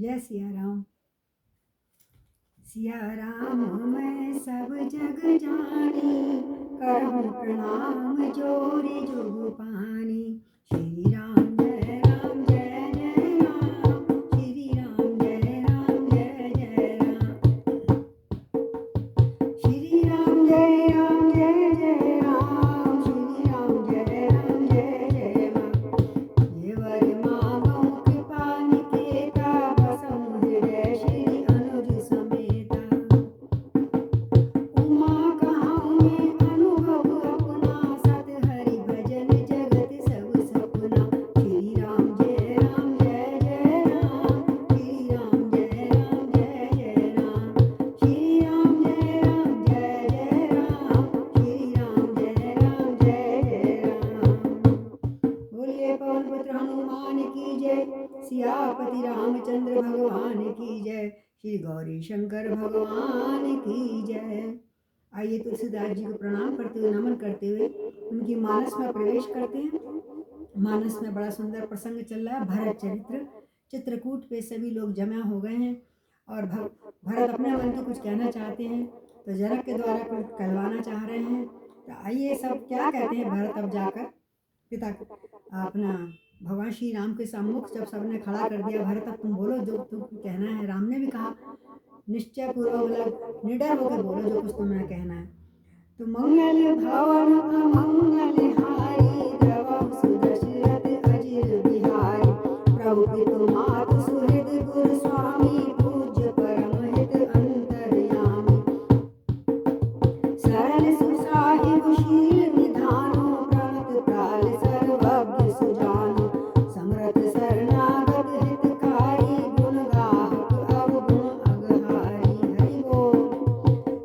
जय सिया राम। सिया राम मैं सब जग जानी, करहूँ प्रणाम जोरी जुग पानी। श्री राम जय राम जय जय राम, श्री राम जय राम जय जय राम। श्री राम जय राम जय जय राम, श्री राम जय राम जय जय राम। ये वर मांगो कृपा निकेता, बसहु हृदय श्री अनुज समेता। उमा कहूँ मैं अनुभव अपना, सत हरि भजन जगत सब सपना। श्री राम जय राम जय जय राम, श्री राम जय राम जय जय राम। श्री राम जय राम जय जय राम, श्री राम जय राम जय जय राम। बोलिए पवन पुत्र हनुमान की जय, सियापति रामचंद्र भगवान की जय, श्री गौरी शंकर भगवान की जय। आइए तुलसीदास जी को प्रणाम करते हुए, नमन करते हुए उनकी मानस में प्रवेश करते हैं। मानस में बड़ा सुंदर प्रसंग चल रहा है, भरत चरित्र। चित्रकूट पे सभी लोग जमा हो गए हैं और भरत अपने मन की कुछ कहना चाहते हैं, तो जनक के द्वारा कुछ कहलवाना चाह रहे हैं। तो आइए सब क्या कहते हैं भरत अब जाकर पिता अपना भगवान श्री राम के सम्मुख जब सबने खड़ा कर दिया, भरत अब तुम बोलो जो तुम कहना है। राम ने भी कहा निश्चय पूर्वक मतलब निडर होकर बोलो जो कुछ तुम्हें कहना है। तो मंगल भवन अमंगल हारी, द्रवहु सुदशरथ अजिर बिहारी। प्रभु पितु मातु सुहृद गुरु स्वामी, पूज्य परम हित अंतर्यामी। सरल सुसाहिब शील निधानो, प्रणत प्राल सर्वज्ञ सुजानो। समरथ शरणागत हितकारी, गुण गाहक अवगुण अगहारी। हरि बोल।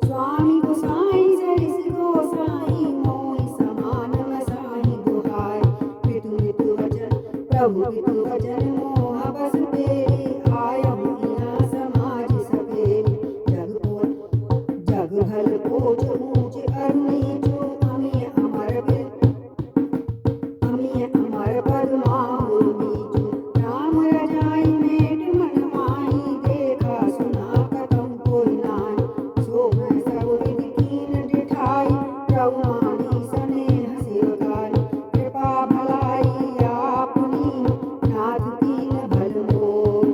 स्वामी गोसाई सरिस गोसाई, मोहि समान मसाहि दुहाई। पितु मितु वचन प्रभु पितु वचन, मोह बस पेरी। आयहु इहाँ समाज सपेरी। जग भल पोच ऊँच अरु नीचु, अमिय अमर पद माहु नीचु। राम रजाई मेट मन माही, देखा सुना कतहु कोई नाहि। सो मैं सब विधि कीन डिठाई, प्रभु स्नेह सेवकाई। कृपा भलाई आपनी, नाथ कीन भल मोर।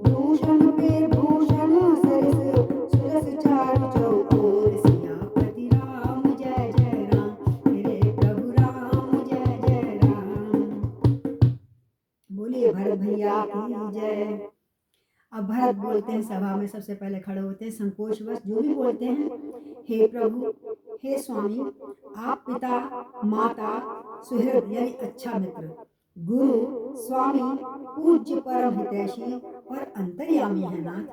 भूषण पे भूषण सरिस सुरस चारु चौकोर। सियापति राम जय जय राम, मेरे प्रभु राम जय जय राम। बोलिए भरत भैया की जय। अब भरत बोलते हैं, सभा में सबसे पहले खड़े होते हैं, संकोचवश जो भी बोलते हैं। हे प्रभु, हे स्वामी, आप पिता माता सुहृद यानी अच्छा मित्र, गुरु स्वामी, पूज्य परम हितैषी और अंतर्यामी है नाथ।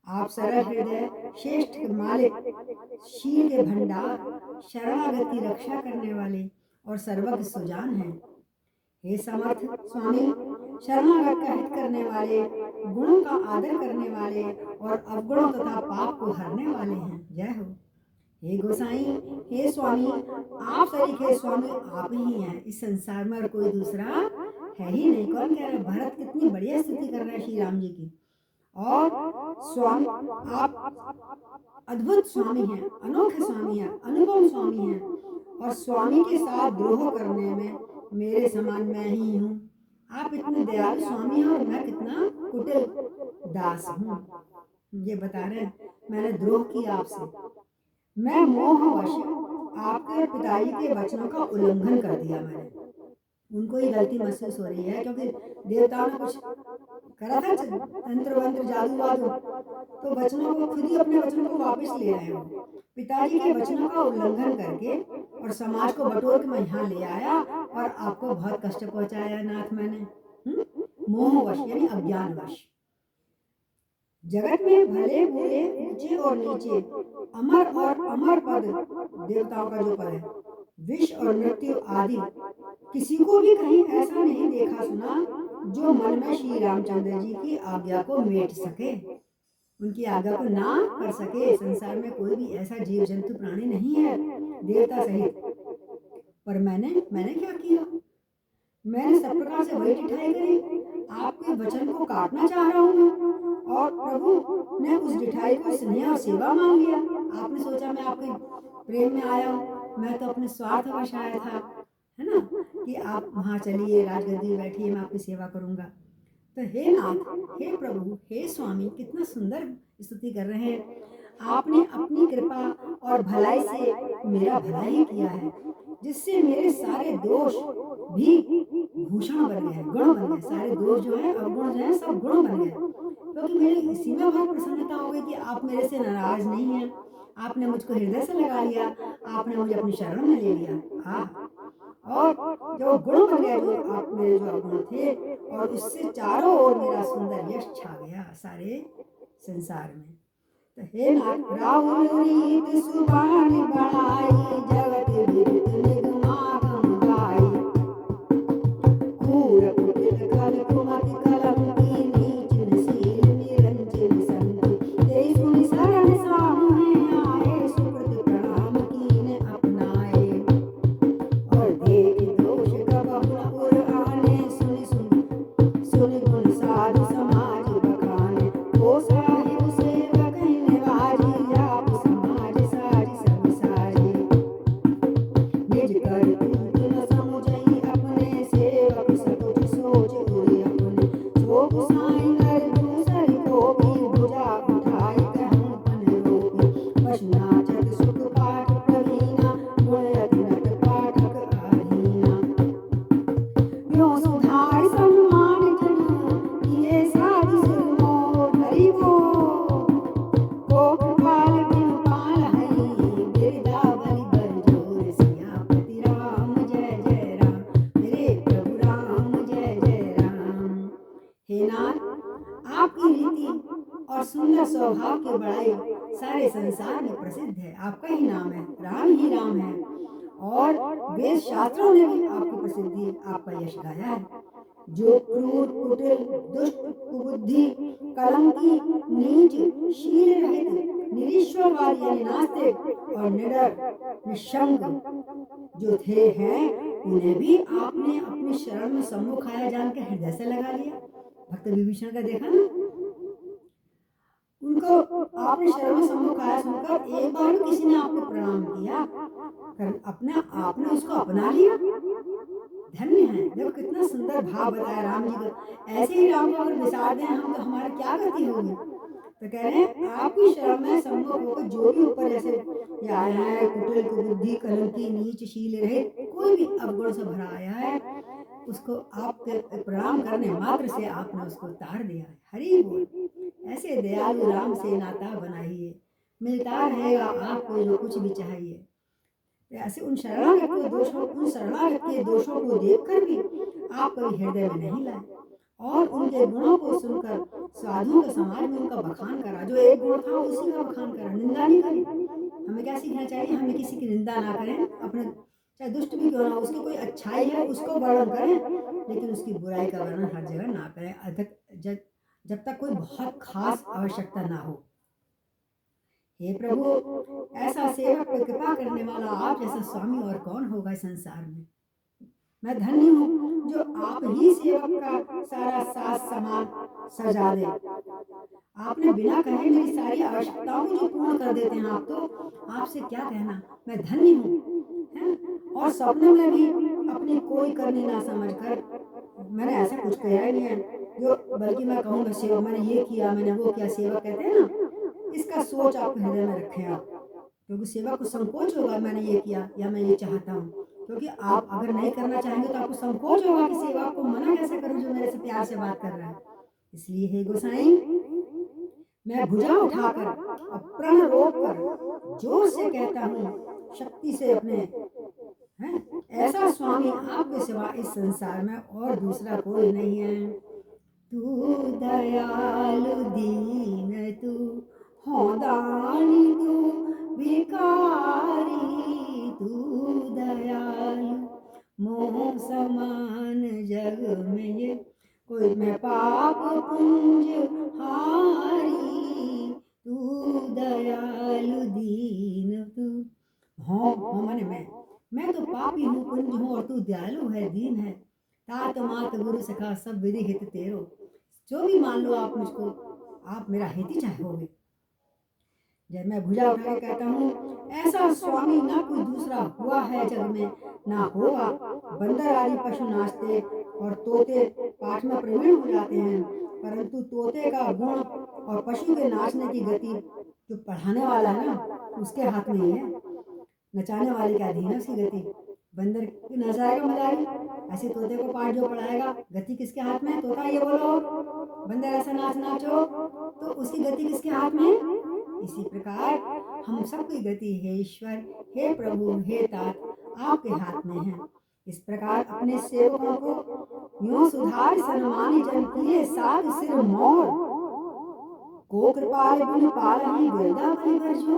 आप सरल हृदय, श्रेष्ठ मालिक, शील के भंडार, शरणागत की रक्षा करने वाले और सर्वज्ञ सुजान हैं। हे समर्थ स्वामी, शरणागत का हित करने वाले, गुणों का आदर करने वाले और अवगुणों तथा पाप को हरने वाले हैं। जय हो। हे गोसाई, हे स्वामी, आप सरीखे स्वामी आप ही हैं, इस संसार में और कोई दूसरा है ही नहीं। कौन कह रहा है? भरत कितनी बढ़िया स्तुति कर रहा है श्री राम जी की। और स्वामी आप अद्भुत स्वामी हैं, अनोखे स्वामी हैं, अनुपम स्वामी हैं, और स्वामी के साथ द्रोह करने में मेरे समान मैं ही हूँ। आप इतने दयालु स्वामी हैं और मैं कितना कुटिल दास हूँ। ये बता रहे हैं मैंने द्रोह किया आपसे, मैं मोहवश आपके पिताजी के वचनों का उल्लंघन कर दिया। मैंने उनको ये गलती महसूस हो रही है क्योंकि देवताओं ने कुछ करा था, तंत्र मंत्र जादू वादू, तो वचनों को खुद ही अपने वचनों को वापस ले रहे हो। पिताजी के वचनों का उल्लंघन करके और समाज को बटोर के मैं यहाँ ले आया और आपको बहुत कष्ट पहुंचाया नाथ मैंने। मोहवश यानी अज्ञानवश। जगत में भले बुरे, ऊंचे और नीचे, अमर और अमर पद, देवताओं का जो पद है, विष और मृत्यु आदि, किसी को भी कहीं ऐसा नहीं देखा सुना जो मन में श्री रामचंद्र जी की आज्ञा को मेट सके, उनकी आज्ञा को ना कर सके। संसार में कोई भी ऐसा जीव जंतु प्राणी नहीं है देवता सहित। पर मैंने क्या किया? मैंने सब प्रकार से वही ढिठाई करी। आपके वचन को काटना चाह रहा हूँ मैं। और प्रभु ने उस ढिठाई को स्नेह और सेवा मान लिया। आपने सोचा मैं आपके प्रेम में आया हूँ, मैं तो अपने स्वार्थवश आया था, है ना, कि आप वहाँ चलिए, राजगद्दी में बैठिए, मैं आपकी सेवा करूँगा। तो हे नाथ, हे प्रभु, हे स्वामी, कितना सुंदर स्तुति कर रहे हैं। आपने अपनी कृपा और भलाई से मेरा भला ही किया है, जिससे मेरे सारे दोष भी भूषण बन गए, गुण बन गए। सारे दोष जो है, अवगुण जो है, सब गुण बन गए, क्योंकि मेरी इसी में बहुत प्रसन्नता हो गई कि आप मेरे से नाराज नहीं हैं। आपने मुझको हृदय से लगा लिया, आपने मुझे अपनी शरण में ले लिया। हाँ, और जो गुण बन गए, जो आप मेरे जो अवगुण थे, और उससे चारों ओर मेरा सुंदर यश छा गया सारे संसार में। तो हे नाथ, राहुल रीत सुबान बढ़ाई, जगत विदित निगमागम गाई। कूड़ कुटिल खल कुमति कलंकी, नीच नसील निरंजन संगी। तेई सुनि शरण सामुहे आए, सुकृत प्रणाम कीन अपनाए। और देख दोष कबहु न उर आने, सुनि सुनि गुण साधु समाज बखाने। ओ साहिब सेवक निवाजी, आप समाज सारी सब सारी। निज कर तूत न समुझई अपने, सेवक सकुच सोच उरे अपने। सो गुसाई नर दूसर को भी, भुजा उठाई कहूँ पन रोपी। पशु नाचत सुख पाठ प्रवीणा, गुण अति नट पाठक आधीना। यो सुधार सम्मान जन, ये साधु सिरमोर धरिबो। को कृपाल बिनु पाल हई, बिरदावली बरजोर। सियापति राम जय जय राम, मेरे प्रभु राम जय जय राम। हे नाथ, आपकी रीति और सुंदर स्वभाव की बड़ाई सारे संसार में प्रसिद्ध है। आपका ही नाम है, राम ही राम है, और वेद शास्त्रों ने भी आपकी प्रसिद्धि, आपका यश गाया है। जो क्रूर कुटिल दुष्ट कुबुद्धि कलंकी नीच शील रहित निरीश्वरवादी यानी नास्तिक और निडर निशंक जो थे हैं, उन्हें भी आपने अपनी शरण में सम्मुख आया जानकर हृदय से लगा लिया। भक्त विभीषण का देखा ना, उनको आपने शरण में सम्मुख आया सुनकर एक बार भी किसी ने आपको प्रणाम किया, अपना आपने उसको अपना लिया। धन्य है। देखो कितना सुंदर भाव बताया राम जी को। ऐसे ही राम को अगर विसार दें हम, तो हमारी क्या गति होगी। तो कह रहे हैं आपकी शरण में सम्मुख होकर जो भी ऊपर जैसे ये आया है, कुटिल कुबुद्धि कलंकी नीच शील रहित, कोई भी अवगुण से भरा आया है, उसको आपके प्रणाम करने मात्र से आपने उसको उतार दिया है। हरि बोल। ऐसे दयालु राम से नाता बनाइए, मिलता रहेगा आपको जो कुछ भी चाहिए। ऐसे उन शरणागत के दोषों को देखकर भी आप कभी हृदय में नहीं लाए, और उनके गुणों को सुनकर साधुओं के समाज में उनका बखान करा। जो एक गुण था उसी का बखान करा, निंदा नहीं करी। हमें क्या सीखना चाहिए? हमें किसी की निंदा ना करें, अपने चाहे दुष्ट भी क्यों ना, उसकी कोई अच्छाई है उसको वर्णन करें, लेकिन उसकी बुराई का वर्णन हर जगह ना करें, जब तक कोई बहुत खास आवश्यकता ना हो। हे प्रभु, ऐसा सेवक पर कृपा करने वाला आप जैसा स्वामी और कौन होगा इस संसार में। मैं धन्य हूँ जो आप ही सेवक का सारा साथ सामान सजा दे। आपने बिना कहे मेरी सारी आवश्यकताओं को जो पूर्ण कर देते हैं आप, तो आपसे क्या कहना। मैं धन्य हूँ, है। और सपने में भी अपनी कोई करनी ना समझकर, मैंने ऐसा कुछ किया ही नहीं है जो, बल्कि मैं कहूँगा सेवक मैंने ये किया, मैंने वो किया। सेवक कहते हैं ना, इसका सोच आप हृदय में रखें आप, क्योंकि सेवा को संकोच होगा मैंने ये किया या मैं ये चाहता हूँ। क्योंकि आप अगर नहीं करना चाहेंगे तो आपको संकोच होगा कि सेवा को मना कैसे करूं जो मेरे से प्यार से बात कर रहा है। इसलिए हे गोसाई, मैं भुजा उठाकर और प्रण रोक कर जोर से कहता हूँ, शक्ति से अपने, हैं, ऐसा स्वामी आपके सिवा इस संसार में और दूसरा कोई नहीं है। तू दयालु दीन तू हो दानी, तू भिखारी तू दयालु। मोह समान जग में ये कोई मैं पाप पुंज हारी, तू दयालु दीन तू। हो माने मैं तो पापी हूँ, पुंज हूँ, और तू दयालु है, दीन है। तात मात गुरु सखा सब विधि हित तेरो। जो भी मान लो आप मुझको, आप मेरा हित ही चाहोगे। जब मैं भुजा उठा के कहता हूँ, ऐसा स्वामी ना कोई दूसरा हुआ है जग में, ना होगा। बंदर आदि पशु नाचते और तोते पाठ में प्रवीण हो जाते हैं, परंतु तोते का गुण और पशु के नाचने की गति जो पढ़ाने वाला है ना, उसके हाथ में ही है। नचाने वाले के अधीन है उसकी गति। बंदर नचाएगा मदारी, ऐसे तोते को पाठ जो पढ़ाएगा, गति किसके हाथ में है? तोता ये बोलो, बंदर ऐसा नाच नाचो, तो उसकी गति किसके हाथ में है? इसी प्रकार हम सबकी गति हे ईश्वर, हे प्रभु, हे तात, आपके हाथ में है। इस प्रकार अपने सेवकों को यूं सुधार सन्मानी जन किए सात सिर मोर, को कृपाल बिन पालही बिरदा बलि बरजो।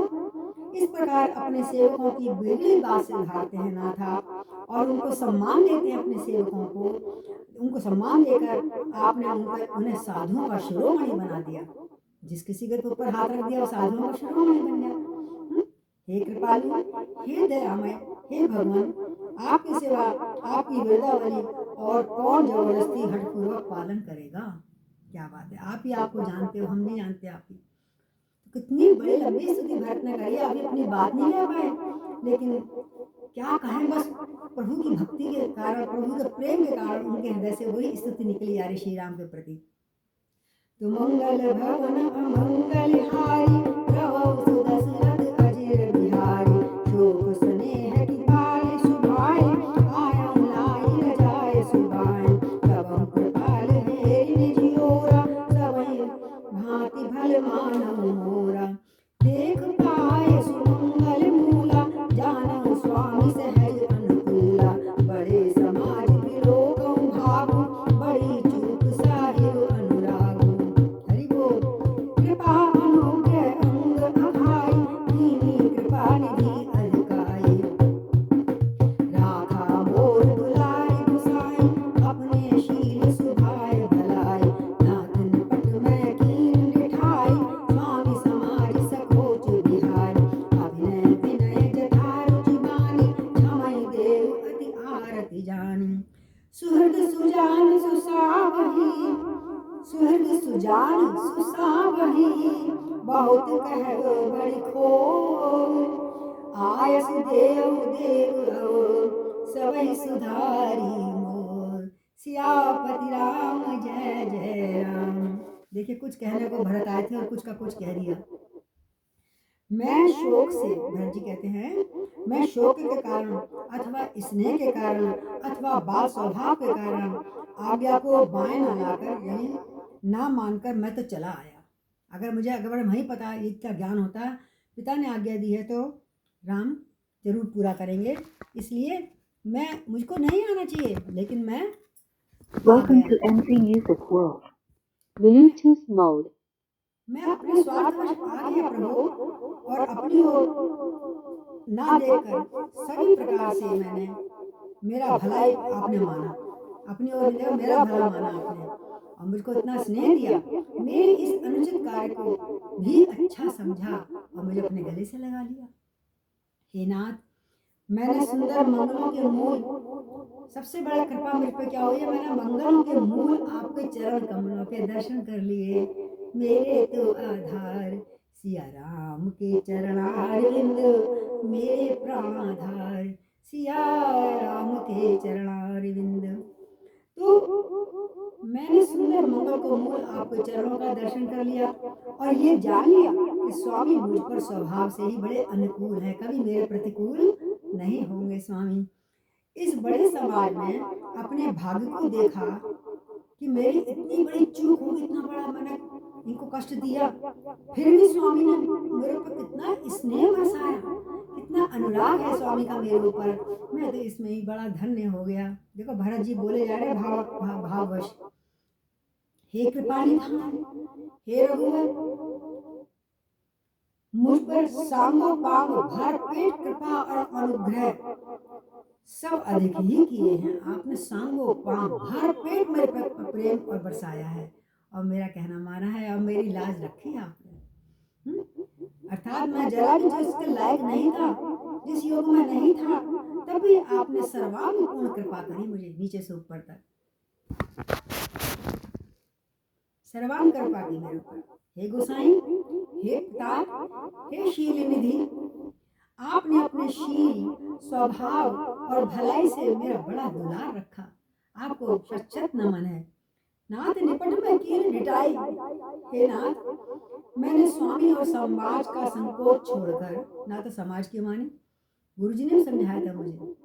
इस प्रकार अपने सेवकों की बिगड़ी बात से उधारते हैं नाथ आप, और उनको सम्मान देते हैं। अपने सेवकों को उनको सम्मान देकर आपने उन्हें साधुओं का शिरोमणि बना दिया। जिस किसी के ऊपर हाथ रख दिया वो साधुओं का शिरोमणि बन गया। हे कृपालु, हे दयामय, हे भगवान, आपकी सेवा, आपकी वृंदावली और कौन जबरदस्ती हठपूर्वक पालन करेगा। क्या बात है, आप ही आपको जानते हो, हम नहीं जानते आप ही। तो कितनी बड़ी लंबी स्तुति भरत ने करी, अभी अपनी बात नहीं कह पाए, लेकिन क्या कहें, बस प्रभु की भक्ति के कारण, प्रभु के प्रेम के कारण उनके हृदय से वही स्तुति निकली आ रही श्री राम के प्रति। तो मंगल भवन अमंगल हारी, प्रभु सुदशरथ अजिर बिहारी, शोक स्नेह की पाले सुभाए, आया लाई रजाए सुभाए, तब कृपाल हेरि निज ओरा, सबई भांति भल मानव मोरा, देख पाए सुमंगल मूला, जाना स्वामी सहज अनुकूला, बड़े समाज विलोक भागु, बड़ी चूक साहिब अनुरागु। हरि बोल। कृपा अनुग्रह अंग अघाई, दीनी कृपा निधि अधिकाई, राधा मोर दुलारी गुसाई, अपने शील सुभाए भलाई, नाथ निपट मैं कीन निठाई, स्वामी समाज सखोच बिहाई, अभिनय विनय जथा रुचि बानी, क्षमय देव अति आरति जानी, सुहृद सुजान सुसावही, सुहृद सुजान सुसावही, बहुत कहो बड़ी खोर, आयस देव देव सबई सुधारी मोर, सियापति राम जय जय राम। देखिए, कुछ कहने को भरत आए थे और कुछ का कुछ कह दिया। मैं शोक से, भरत जी कहते हैं, मैं शोक के कारण अथवा स्नेह के कारण अथवा बाल स्वभाव के कारण आज्ञा को बाएं न लाकर, यानी ना मानकर मैं तो चला आया। अगर वहीं पता इतना ज्ञान होता, पिता ने आज्ञा दी है तो राम जरूर पूरा करेंगे, इसलिए मुझको नहीं आना चाहिए, लेकिन मैं Welcome to MP Music World. Bluetooth mode. मैं अपने स्वार्थवश आ गया प्रभु, और अपनी ओर ना देखकर सभी प्रकार से मैंने मेरा भलाई आपने माना, अपनी ओर मेरा भला माना आपने, और मुझको इतना स्नेह दिया, मेरे इस अनुचित कार्य को भी अच्छा समझा और मुझे अपने गले से लगा लिया। हे नाथ, मैंने सुंदर मंगलों के मूल, सबसे बड़ा कृपा मुझ पर क्या हुई है, मैंने मंगलों के मूल आपके चरण कमलों के दर्शन कर लिए। मेरे तो आधार सिया राम के चरणारविंद, मेरे प्राणाधार सिया राम के चरणारविंद। तो मैंने सुंदर मंगल को मूल आपके चरणों का दर्शन कर लिया और ये जान लिया कि स्वामी मुझ पर स्वभाव से ही बड़े अनुकूल हैं, कभी मेरे प्रतिकूल नहीं होंगे। स्वामी, इस बड़े समाज में अपने भाग्य को देखा कि मेरी इतनी बड़ी चूक होगी, इतना बड़ा मैंने इनको कष्ट दिया, फिर भी स्वामी ने मेरे ऊपर कितना स्नेह बरसाया, कितना अनुराग है स्वामी का मेरे ऊपर, मैं तो इसमें ही बड़ा धन्य हो गया। देखो भरत जी बोले जा रहे भाववश, हे कृपानिधान, हे रघुवर, मुझ पर सांगो पांग भर पेट कृपा और अनुग्रह सब अधिक ही किए हैं। आपने सांगो पांग भर पेट मेरे पर प्रेम और बरसाया है, और मेरा कहना माना है, और मेरी लाज रखी है आपने। अर्थात मैं जरा भी जिसके लायक नहीं था, जिस योग में नहीं था, तभी आपने सर्वांगपूर्ण कृपा करी मुझे नीचे से ऊपर तक। सर्वांग कृपा की मेरे ऊपर। हे गोसाई, हे पिता, हे शील निधि, आपने अपने शील, स्वभाव और भलाई से मेरा बड़ा दुलार रखा। आपको शत नमन है। नाथ निपट में कीन ढिठाई। हे नाथ, मैंने स्वामी और समाज का संकोच छोड़कर, ना तो समाज की मानी, गुरुजी ने भी समझाया था मुझे,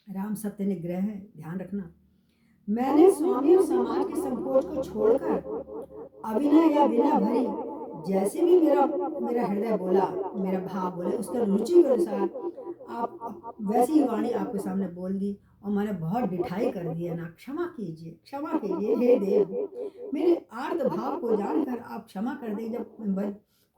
राम सत्य निग्रह है, ध्यान रखना। मैंने स्वामी और समाज के संकोच को छोड़कर अभिनय या विनय भरी, जैसे भी मेरा मेरा हृदय बोला, मेरा भाव बोले, उसका रुचि के अनुसार आप वैसी ही वाणी आपके सामने बोल दी और मैंने बहुत डिठाई कर दिया ना। क्षमा कीजिए, क्षमा कीजिए हे देव। मेरे आर्त भाव को जानकर आप क्षमा कर दें। जब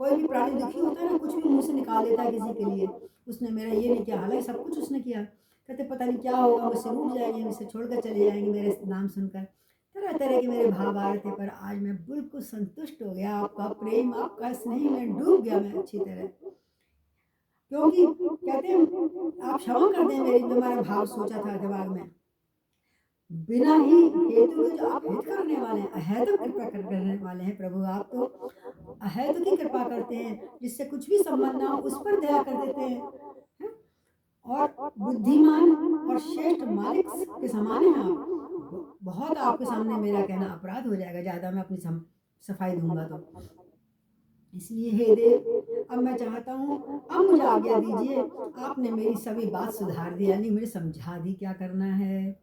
कोई भी प्राणी दुखी होता है ना, कुछ भी मुंह से निकाल देता है किसी के लिए, उसने मेरा ये नहीं किया, हालांकि सब कुछ उसने किया, कहते पता नहीं क्या होगा, मुझसे रूठ जाएंगे, मुझसे छोड़कर चले जाएंगे मेरे नाम सुनकर। तरह तरह के मेरे भाव आ रहे थे, पर आज मैं बिल्कुल संतुष्ट हो गया। आपका प्रेम, आपका स्नेह में डूब गया मैं अच्छी तरह। क्योंकि कहते हैं आप क्षमा कर दें मेरी जो मैंने भाव सोचा था दिमाग में, बिना ही हेतु के जो आप हित करने वाले हैं, अहेतु कृपा करने वाले हैं प्रभु। आप तो अहेतु की कृपा करते हैं, जिससे कुछ भी संबंध ना हो उस पर दया कर देते हैं, हैं? और बुद्धिमान और श्रेष्ठ मालिक के समान है आप। बहुत आपके सामने मेरा कहना अपराध हो जाएगा, ज़्यादा मैं अपनी सफाई दूंगा तो। इसलिए हे देव, अब मैं चाहता हूँ, अब मुझे आज्ञा दीजिए। आपने मेरी सभी बात सुधार दी, यानी मुझे समझा दी क्या करना है।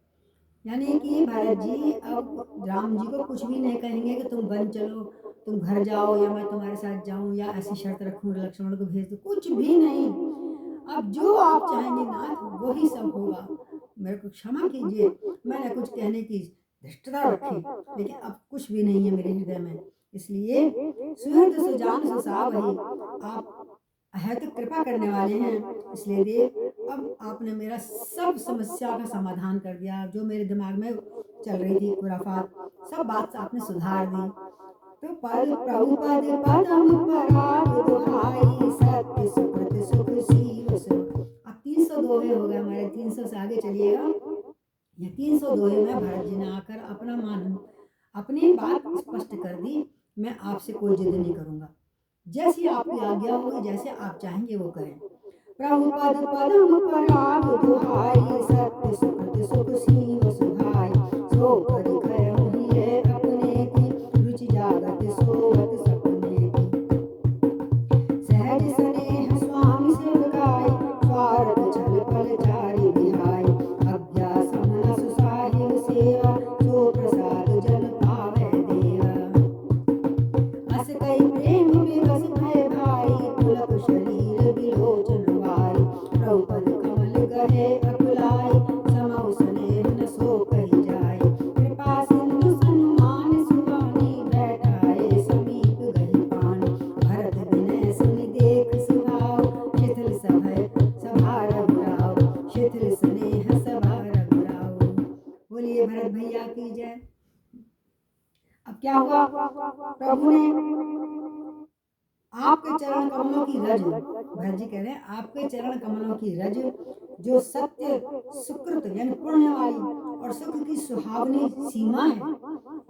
यानी कि भरत जी अब राम जी को कुछ भी नहीं कहेंगे कि तुम वन चलो, तुम घर जाओ, या मैं तुम्हारे साथ जाऊं, या ऐसी शर्त रखूं लक्ष्मण को भेज दो, कुछ भी नहीं। अब जो आप चाहेंगे नाथ वही सब होगा। मेरे को क्षमा कीजिए, मैंने कुछ कहने की धृष्टता रखी, लेकिन अब कुछ भी नहीं है मेरे हृदय में। इसलिए सुहृद सुजान सुसावही, आप अहेतुक कृपा करने वाले हैं। इसलिए देव, अब आपने मेरा सब समस्या का समाधान कर दिया। जो मेरे दिमाग में चल रही थी खुराफात, सब बात आपने सुधार दी। तो पद प्रभु पद पदम पराग दुहाई, सत्य सुकृत सुख सीव सुख। अब 300 दोहे हो गए हमारे, 300 से आगे चलिएगा। ये 300 दोहे में भरत जी ने आकर अपनी बात स्पष्ट कर दी। मैं आपसे कोई जिद नहीं करूंगा, जैसी आपकी आज्ञा होगी, जैसे आप चाहेंगे वो करें। प्रभु पद पदम पराग दुहाई, सत्य सुकृत सुख सीव सुहाई। सो पद कहूँ है अपने की, रुचि जागत सोवत सपने की। सहज स्नेह स्वामी सेवकाई, स्वार्थ छल पल चारि बिहाई। अज्ञा समन सुसाहिब सेवा, सो प्रसाद जन पावै देवा। अस कई प्रेम विवश भय भाई, पुलक शरीर विलोचन वाई। प्रभु पद कमल गहे अकुलाई, समौ स्नेह न सो कहि जाय। कृपा सिंधु सन्मान सुहानी, बैठाए समीप गहि पानी। भरत विनय सुनि देख सुभाव, शिथिल सभय सभा रघुराव। शिथिल स्नेह सभा रघुराव। बोलिए भरत भैया की जय। अब क्या हुआ, प्रभु ने आपके चरण कमलों की रज, भरत जी कह रहे हैं आपके चरण कमलों की रज, जो सत्य सुकृत यानी पुण्य वाली और सुख की सुहावनी सीमा है,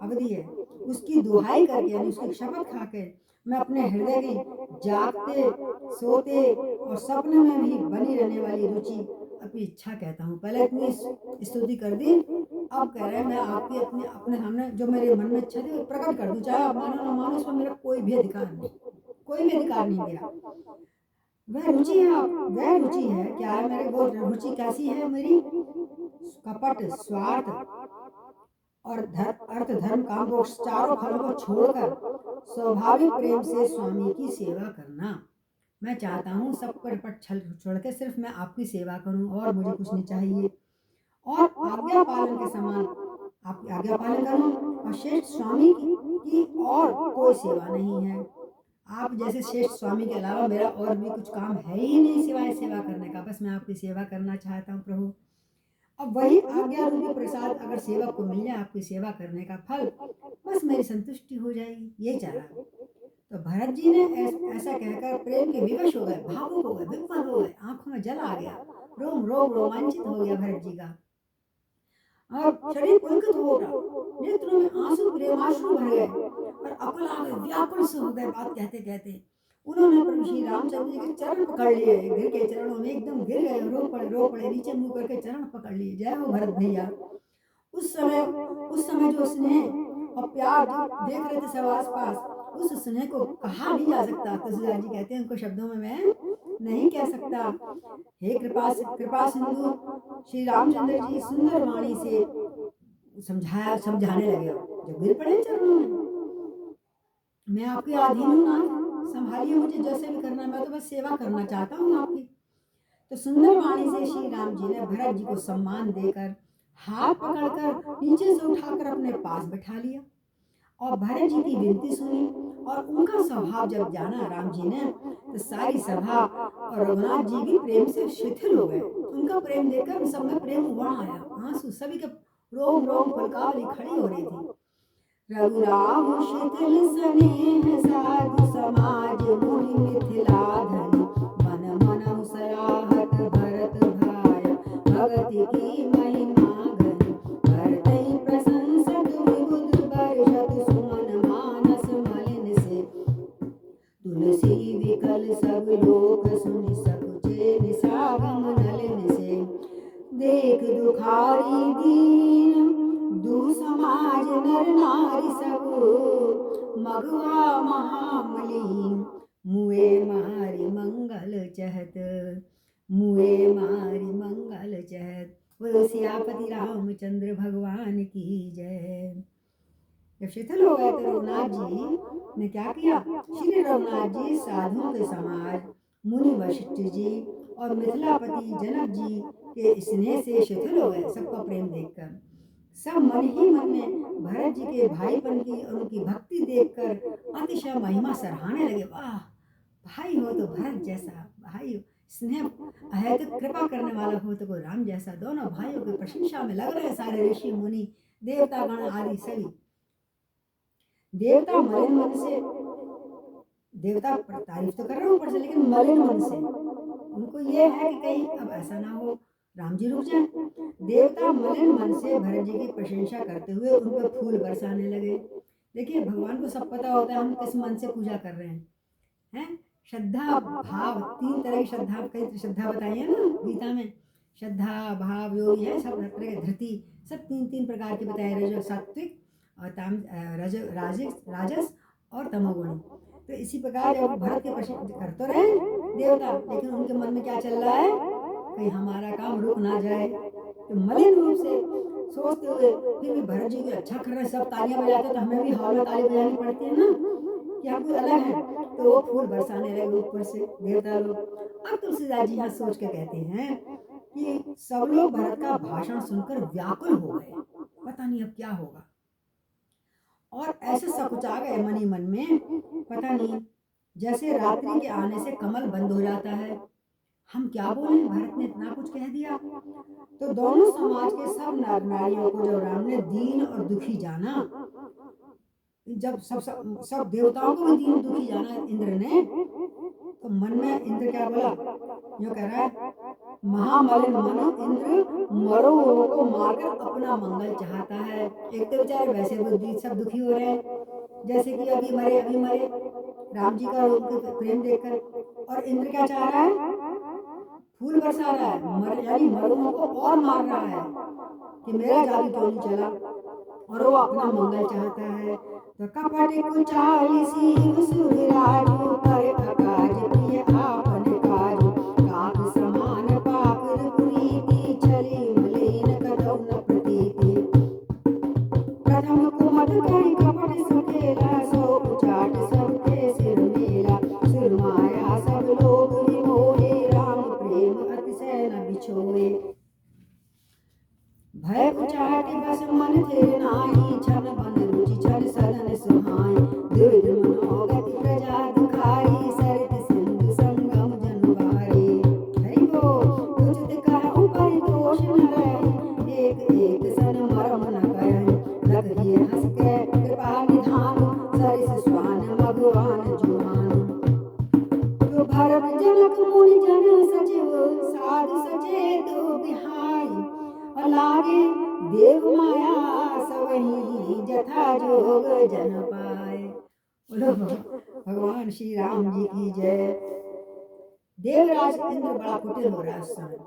अवधि है, उसकी दुहाई करके यानी उसकी शपथ खाकर मैं अपने हृदय की जागते सोते और सपने में भी बनी रहने वाली रुचि अपनी इच्छा कहता हूँ। पहले इतनी स्तुति कर दी, अब कह रहे हैं मैं आपकी अपने सामने जो मेरे मन में इच्छा थी वो प्रकट कर दूं, चाहे आप मानो ना मानो, उसमें मेरा कोई भी अधिकार नहीं, कोई भी अधिकार नहीं मेरा। वह रुचि है, वह रुचि है क्या है मेरे, वो रुचि कैसी है मेरी, कपट स्वार्थ और अर्थ धर्म काम को चारों फलों को छोड़कर स्वाभाविक प्रेम से स्वामी की सेवा करना। मैं चाहता हूँ सब कपट छल छोड़ के सिर्फ मैं आपकी सेवा करूँ और मुझे कुछ नहीं चाहिए। और आज्ञा पालन के समान आपकी आज्ञा पालन करूं, और श्रेष्ठ स्वामी की और कोई सेवा नहीं है। आप जैसे श्रेष्ठ स्वामी के अलावा मेरा और भी कुछ काम है ही नहीं सिवाय सेवा करने का। बस मैं आपकी सेवा करना चाहता हूँ प्रभु। अब वही आज्ञा रूपी प्रसाद अगर सेवक को मिल जाए, आपकी सेवा करने का फल, बस मेरी संतुष्टि हो जाएगी, ये चाह रहा। तो भरत जी ने ऐसा कहकर प्रेम के विवश हो गए, भावुक हो गए, विफल हो गए, आंखों में जल आ गया, रोम रोम रोमांचित हो गया भरत जी का। और शरीर पुलकित हो उठा, नेत्रों में आंसू प्रेमाश्रु भर गए और अकल आ गए, व्याकुल से हो गए बात कहते कहते। उन्होंने प्रभु श्री रामचंद्र जी के चरण पकड़ लिए, गिर के चरणों में एकदम गिर गए, रो पड़े, नीचे मुंह करके चरण पकड़ लिए। जय हो भरत भैया। उस समय जो स्नेह और प्यार जो देख रहे थे सब आस पास, उस स्नेह को कहा नहीं जा सकता। तुलसीदास जी कहते हैं उनको शब्दों में मैं नहीं कह सकता। हे कृपा सिंधु श्री रामचंद्र जी सुंदर वाणी से समझाने लगे। जब गिर पड़े चरणों में, मैं आपके अधीन हूँ ना, संभालिए मुझे, जैसे भी करना, मैं तो बस सेवा करना चाहता हूँ आपकी। तो सुंदर वाणी से श्री राम जी ने भरत जी को सम्मान देकर हाथ पकड़कर नीचे से उठाकर अपने पास बैठा लिया और भरत जी की विनती सुनी और उनका स्वभाव जब जाना राम जी ने, तो सारी सभा और रघुनाथ जी भी प्रेम से शिथिल हो गए। उनका प्रेम देखकर सब में प्रेम उमड़ आया, आंसू सभी के रोम रोम पुलकावली खड़ी हो रही थी। रघुराम शिथिल स्नेह साधु समाज मुनि मिथिला धन, मन मन सराहत भरत भाय, भगति की महिमा घन, भरतहि प्रशंसत विबुध बरषत सुमन मानस मलिन से, तुलसी विकल सब लोक सुनि सकुचे निसागम नलिन से, देख दुखारी दीन दू समाज नर नारी सब, मगवा महामलीन मुए मारी मंगल चहत, मुए मारी मंगल चहत। बोलो सियापति रामचंद्र भगवान की जय। जब शिथिल हो गए तो रघुनाथ जी ने क्या किया? श्री रघुनाथ जी साधुओं के समाज मुनि वशिष्ठ जी और मिथिलापति जनक जी के स्नेह से शिथिल हो गए। सबका प्रेम देखकर सब मन ही मन में भरत जी के भाईपन की और उनकी भक्ति देखकर अतिशय महिमा सराहने लगे। वाह, भाई हो तो भरत जैसा, भाई स्नेह है तो कृपा करने वाला हो तो कोई राम जैसा। दोनों भाइयों की प्रशंसा में लग रहे सारे ऋषि मुनि देवता गण आदि सभी। देवता मलिन मन से, देवता तारीफ तो कर रहे हो ऊपर से, लेकिन मलिन मन से उनको ये है कि कहीं अब ऐसा ना हो राम जी रुक जाए। देवता मलिन मन से भरत जी की प्रशंसा करते हुए उन पर फूल बरसाने लगे। देखिए भगवान को सब पता होता है हम किस मन से पूजा कर रहे हैं। श्रद्धा भाव, तीन तरह की श्रद्धा, कई श्रद्धा बताई है ना गीता में। श्रद्धा भाव योग है, सब तरह के धृति, सब तीन प्रकार के बताए, रजो सात्विक और राजस और तमोगुण। तो इसी प्रकार जब भरत के प्रशंसा कर तो रहे देवता, लेकिन उनके मन में क्या चल रहा है, कहीं हमारा काम रुक ना जाए। तो मलिन रूप से सोचते हुए फिर भी भरत जी को अच्छा कर रहे, सब तालियां बजाते, तो हमें भी हॉल में ताली बजानी पड़ती है ना कि हम कोई अलग है। तो वो फूल बरसाने लगे ऊपर से देवता लोग। अब तुलसीदास जी यहाँ सोच के कहते हैं कि सब लोग भरत का भाषण सुनकर व्याकुल हो गए, पता नहीं अब क्या होगा, और ऐसे सकुचा गए मनी मन में, पता नहीं जैसे रात्रि के आने से कमल बंद हो जाता है। हम क्या बोले, भरत ने इतना कुछ कह दिया। तो दोनों समाज के सब नर नारियों को जब राम ने दीन और दुखी जाना, जब सब देवताओं को भी दीन दुखी जाना इंद्र ने, तो मन में इंद्र क्या बोला, यो कह रहा है, महामलिन मन इंद्र मरो को मारकर अपना मंगल चाहता है। एक तो बेचारे वैसे बुद्धि सब दुखी हो रहे हैं, जैसे कि अभी मरे राम जी का प्रेम देखकर, और इंद्र क्या चाह रहा है, फूल बरसा रहा है, यानी मरुओं को और मार रहा है कि मेरा जादू क्यों नहीं चला, और वो अपना मंगल चाहता है। तो कपट कुचालिसी सुराजू पर अकाज प्रिय आपन काजू, काक समान पाकर कुरीति छली मलिन कदौ न प्रतीति। प्रथम कुमत करि कपट सकेला, सो उचाट सबके सिर मेला, सिर माया सब लोग विमोहे, राम प्रेम अतिशय न बिछोए। भय उचाट बस मन थिर नाई, छन बन रुचि छन सदन सुहाई, द्विध मनोगति प्रजा दुखाई, सरित सिंधु संगम जनवारी। हरि बोल। उचित कहूँ परितोष न रही, एक एक सन मरम न कहे, लखिए हंस के कृपा निधान, सरिस स्वान मगवान जुआन। तो भरत जनक मुनि जन सचिव, साधु सचेत बिहाई, लागे देव माया सबही जथा जोग जन पाए। बोलो भगवान श्री राम जी की जय। देवराज इंद्र बड़ा कुटिल हो रहा है उस समय।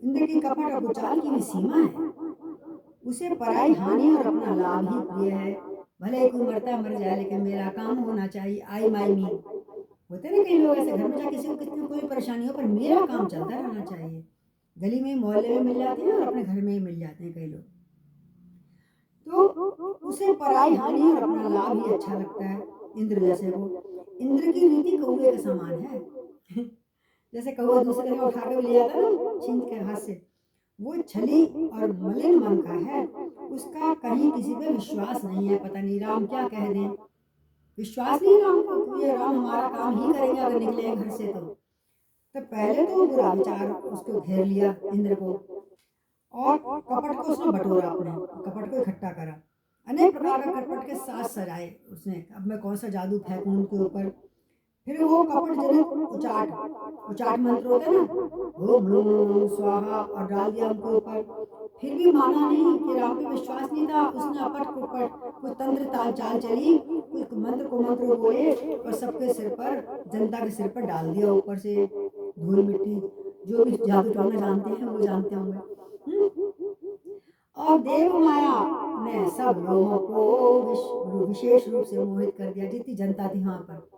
इंद्र की कपट और कुचाल की भी सीमा है। उसे पराई हानि और अपना लाभ ही प्रिय है। भले ही कोई मरता मर जाए, लेकिन मेरा काम होना चाहिए। आई माई मी होते ना कई लोग ऐसे, घर में चाहे किसी को कितनी कोई परेशानी हो, पर मेरा काम चलता रहना चाहिए। गली में मोहल्ले में मिल जाते हैं और अपने घर में ही मिल जाते हैं कई लोग। तो उसे पराई हानि और अपना लाभ ही अच्छा लगता है। इंद्र जैसे वो, इंद्र की नीति कौवे के समान है। जैसे कौवा दूसरे का उठा के ले जाता है ना छीन के हाथ से, वो छली और मलिन मन का है। उसका कहीं किसी पे विश्वास नहीं है। पता नहीं राम क्या कह दें, विश्वास नहीं राम को कि ये राम हमारा काम ही करेंगे अगर निकले घर से। तो पहले तो बुरा विचार उसको घेर लिया इंद्र को, और कपट को उसने बटोरा, अपने कपट को इकट्ठा करा। अनेक प्रकार का कपट के साथ सजाए उसने। अब मैं कौन सा जादू फेंकूं उनके ऊपर। फिर वो कपट जनित उचाट उचाट मंत्र होते ना, ओम ह्लूम स्वाहा, और डाल दिया उनके ऊपर। फिर भी माना नहीं कि राम पे विश्वास नहीं था। उसने अपट कुपट कुछ तंत्र ताल चाल चली, कुछ मंत्र को मंत्र बोले और सबके सिर पर, जनता के सिर पर डाल दिया ऊपर से धूल मिट्टी। जो भी जादू टोना जानते हैं वो जानते होंगे। और देव माया ने सब लोगों को विशेष रूप से मोहित कर दिया। जितनी जनता थी वहां पर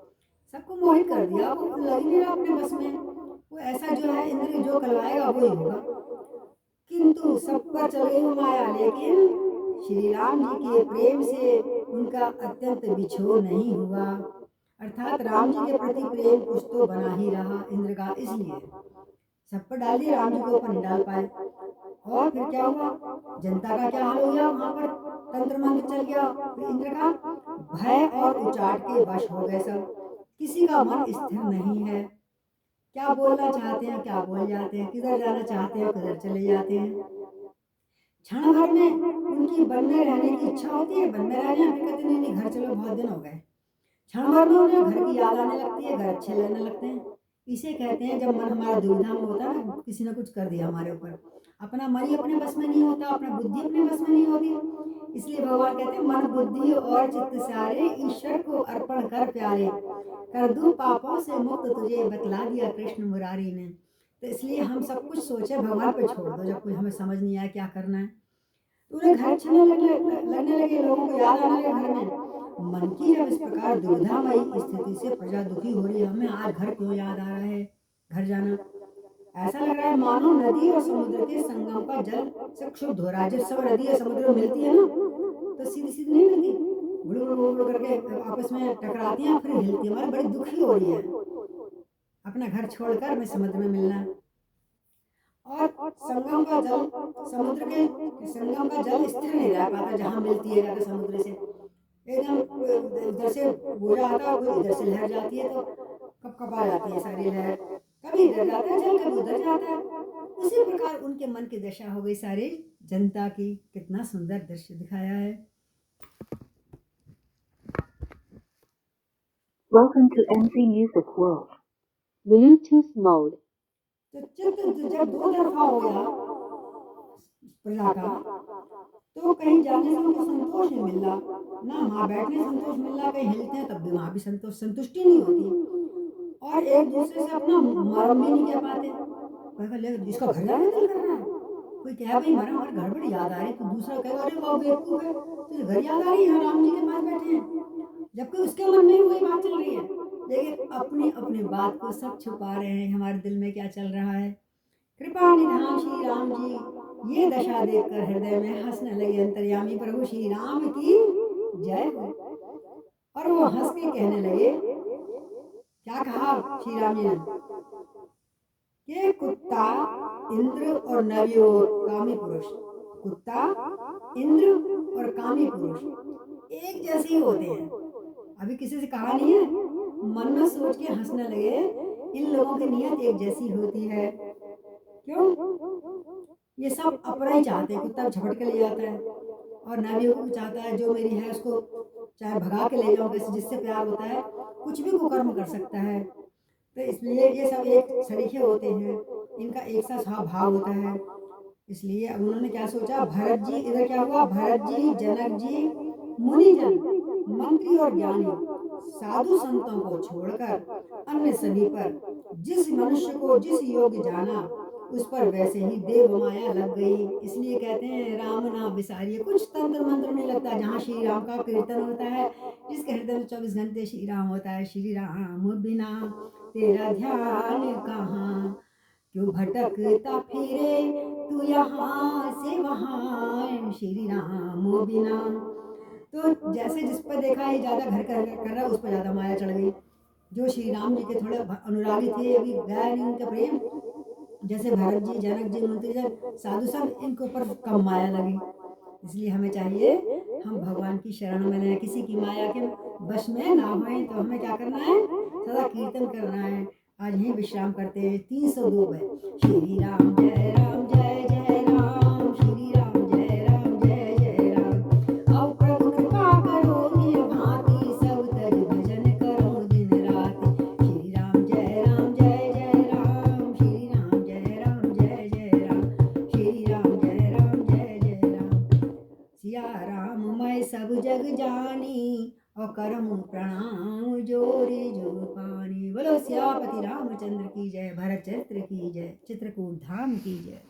सबको मोहित कर दिया। वो लग नहीं रहा अपने बस में। वो ऐसा जो है इंद्र जो करवाएगा वही होगा। किंतु सब पर चल गई वो माया, लेकिन श्री राम जी के प्रेम से उनका अत्यंत बिछोह नहीं हुआ। अर्थात राम जी के प्रति प्रेम कुछ तो बना ही रहा इंद्र का। इसलिए सब पर डाल दिया, राम जी के ऊपर नहीं डाल पाए। और फिर क्या हुआ, जनता का क्या हाल हो गया, वहां पर तंत्र मंत्र चल गया। फिर इंद्र का भय और उचाट के वश हो गए सब। किसी का मन स्थिर नहीं है। क्या बोलना चाहते हैं क्या बोल जाते हैं, किधर जाना चाहते हैं किधर चले जाते हैं। क्षण भर में उनकी वन में रहने की इच्छा होती है, वन में रह जाए, फिर कहते नहीं घर चलो बहुत दिन हो गए। क्षण भर में उन्हें घर की याद आने लगती है, घर अच्छे लगने लगते हैं। इसे कहते हैं जब मन हमारा दुविधा में होता है ना, किसी ने कुछ कर दिया हमारे ऊपर, अपना मन ही अपने बस में नहीं होता, अपना बुद्धि अपने बस में नहीं होती। इसलिए भगवान कहते हैं मन बुद्धि और चित्त सारे ईश्वर को अर्पण कर प्यारे, कर दूं पापों से मुक्त तुझे, बतला दिया कृष्ण मुरारी ने। तो इसलिए हम सब कुछ सोचे भगवान पे छोड़ दो। जब कोई हमें समझ नहीं आया क्या करना है, तो उन्हें घर छूने लगने लगे, लोगों को याद आने लगे घर में। मन की जब इस प्रकार दुविधामयी स्थिति से प्रजा दुखी हो रही है, हमें आज घर क्यों याद आ रहा है, घर जाना ऐसा लग रहा है मानो नदी और समुद्र के संगम का जल से क्षुब्ध हो रहा है। जब सब नदी और समुद्र में मिलती है ना, तो सीधी सीधी नहीं मिलती, गुड़ गुड़ गुड़ करके आपस में टकराती हैं, फिर हिलती है। हमारी बड़ी दुखी हो रही है अपना घर छोड़कर मैं समुद्र में मिलना। और संगम का जल, समुद्र के संगम का जल स्थिर नहीं रह पाता जहाँ मिलती है जाकर समुद्र से। एकदम उधर से बोझा आता है, कोई इधर से लहर जाती है, तो कब कब आ जाती है सारी लहर, कभी इधर जाता है जल कभी उधर जाता है। उसी प्रकार उनके मन की दशा हो गई सारी जनता की। कितना सुंदर दृश्य दिखाया है। Welcome to NC Music World. Bluetooth mode. तो चित्त जब दो तरफा हो गया प्रजा का, तो कहीं जाने से उनको संतोष नहीं मिल रहा ना, वहाँ बैठने से संतोष मिल रहा, कहीं हिलते हैं तब भी वहाँ भी संतुष्टि नहीं होती। और एक दूसरे से अपना मरम भी नहीं कह पाते। जिसका घर जाने दिल कर रहा है, कोई कहे भाई मरम हमारे घर बड़ी याद आ रही, तो दूसरा कहेगा अरे वो बेवकूफ है, तुझे घर याद आ रही है, राम जी के पास बैठे हैं, जबकि उसके मन में वही बात चल रही है। लेकिन अपनी अपनी बात को सब छुपा रहे हैं, हमारे दिल में क्या चल रहा है। कृपा निधान श्री राम जी ये दशा देखकर हृदय में हंसने लगे अंतर्यामी प्रभु श्री राम की जय हो। और वो हंस के कहने लगे, क्या कहा श्री राम जी ने, कि कुत्ता इंद्र और नवी और कामी पुरुष, कुत्ता इंद्र और कामी पुरुष एक जैसे ही होते हैं। अभी किसी से कहा नहीं है, मन में सोच के हंसने लगे, इन लोगों की नियत एक जैसी होती है। क्यों? ये सब अपना ही चाहते हैं। कुत्ता झपट के ले जाता है और नावियों को चाहता है जो मेरी है उसको चाहे भगा के ले जाओ, वैसे जिससे प्यार होता है कुछ भी कुकर्म कर सकता है। तो इसलिए ये सब एक सरीखे होते हैं, इनका एक सा स्वभाव होता है। इसलिए अब उन्होंने क्या सोचा, भरत जी, इधर क्या हुआ, भरत जी, जनक जी, मुनिजन, मंत्री और ज्ञानी, साधु संतों को छोड़कर अन्य सभी पर जिस मनुष्य को जिस योग्य जाना, उस पर वैसे ही देव माया लग गई। इसलिए कहते हैं राम नाम विसारिए, कुछ तंत्र मंत्र नहीं लगता। जहाँ श्री राम का कीर्तन होता है, जिसके हृदय में 24 घंटे श्री राम होता है, श्री राम बिना तेरा ध्यान कहाँ, क्यों भटकता फिरे तू यहाँ से वहाँ, श्री राम बिना। तो जैसे जिस पर देखा ये ज्यादा घर कर रहा है, उस पर ज्यादा माया चढ़ गई। जो श्री राम जी के थोड़े अनुरागी थे, अभी गया नहीं उनका प्रेम, जैसे भरत जी, जनक जी, मंत्री जन, साधु संत, इनके ऊपर कम माया लगी। इसलिए हमें चाहिए हम भगवान की शरण में रहें, किसी की माया के वश में ना होए। तो हमें क्या करना है, सदा कीर्तन करना है। आज यहीं विश्राम करते हैं। 302 है, श्री राम जय राम जय जय राम, श्री राम जय राम जय जय राम। अब प्रभु कृपा करो ये भांति, सब तज भजन करो दिन रात। श्री राम जय राम जय जय राम, श्री राम जय राम जय जय राम, श्री राम जय राम जय जय राम। सिया राम मैं सब जग जानी, और करम प्रणाम जोरी जो पानी। बोलो सियापति रामचंद्र की जय, भरत चरित्र की जय, चित्रकूट धाम की जय।